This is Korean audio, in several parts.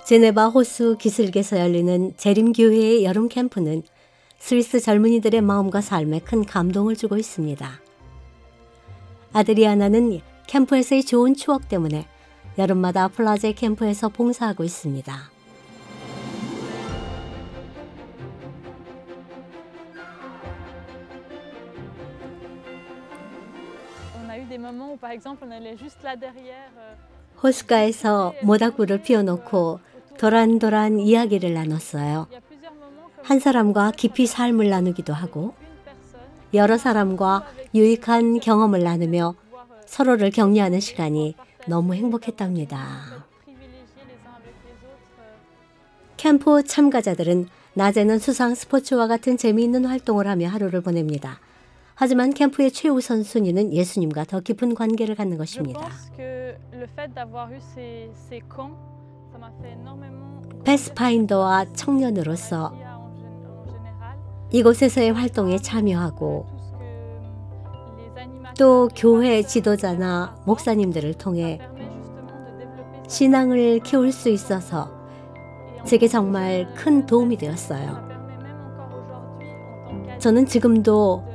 제네바 호수 기슭에서 열리는 재림교회의 여름 캠프는 스위스 젊은이들의 마음과 삶에 큰 감동을 주고 있습니다. 아드리아나는 캠프에서의 좋은 추억 때문에 여름마다 플라제 캠프에서 봉사하고 있습니다. 호숫가에서 모닥불을 피워놓고 도란도란 이야기를 나눴어요. 한 사람과 깊이 삶을 나누기도 하고 여러 사람과 유익한 경험을 나누며 서로를 격려하는 시간이 너무 행복했답니다. 캠프 참가자들은 낮에는 수상 스포츠와 같은 재미있는 활동을 하며 하루를 보냅니다. 하지만 캠프의 최우선 순위는 예수님과 더 깊은 관계를 갖는 것입니다. 패스파인더와 청년으로서 이곳에서의 활동에 참여하고 또 교회 지도자나 목사님들을 통해 신앙을 키울 수 있어서 제게 정말 큰 도움이 되었어요. 저는 지금도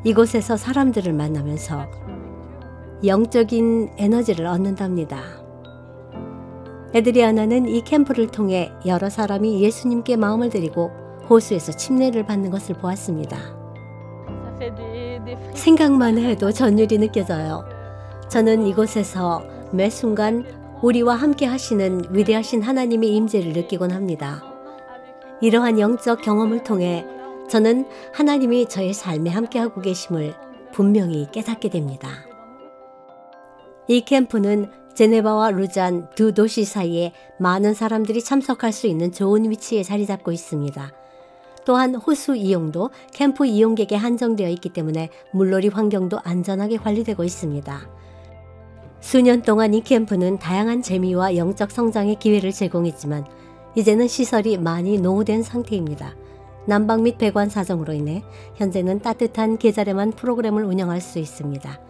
이곳에서 사람들을 만나면서 영적인 에너지를 얻는답니다. 에드리아나는 이 캠프를 통해 여러 사람이 예수님께 마음을 드리고 호수에서 침례를 받는 것을 보았습니다. 생각만 해도 전율이 느껴져요. 저는 이곳에서 매 순간 우리와 함께 하시는 위대하신 하나님의 임재를 느끼곤 합니다. 이러한 영적 경험을 통해 저는 하나님이 저의 삶에 함께하고 계심을 분명히 깨닫게 됩니다. 이 캠프는 제네바와 루잔 두 도시 사이에 많은 사람들이 참석할 수 있는 좋은 위치에 자리 잡고 있습니다. 또한 호수 이용도 캠프 이용객에 한정되어 있기 때문에 물놀이 환경도 안전하게 관리되고 있습니다. 수년 동안 이 캠프는 다양한 재미와 영적 성장의 기회를 제공했지만 이제는 시설이 많이 노후된 상태입니다. 난방 및 배관 사정으로 인해 현재는 따뜻한 계절에만 프로그램을 운영할 수 있습니다.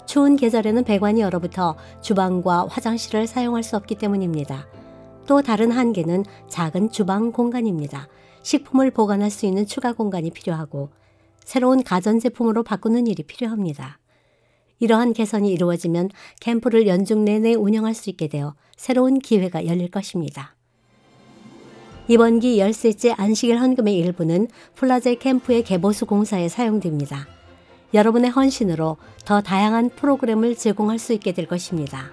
추운 계절에는 배관이 얼어붙어 주방과 화장실을 사용할 수 없기 때문입니다. 또 다른 한계는 작은 주방 공간입니다. 식품을 보관할 수 있는 추가 공간이 필요하고 새로운 가전제품으로 바꾸는 일이 필요합니다. 이러한 개선이 이루어지면 캠프를 연중 내내 운영할 수 있게 되어 새로운 기회가 열릴 것입니다. 이번 기 13째 안식일 헌금의 일부는 플라제 캠프의 개보수 공사에 사용됩니다. 여러분의 헌신으로 더 다양한 프로그램을 제공할 수 있게 될 것입니다.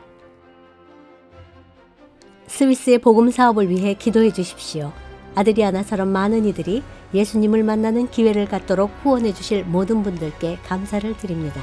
스위스의 복음 사업을 위해 기도해 주십시오. 아드리아나처럼 많은 이들이 예수님을 만나는 기회를 갖도록 후원해 주실 모든 분들께 감사를 드립니다.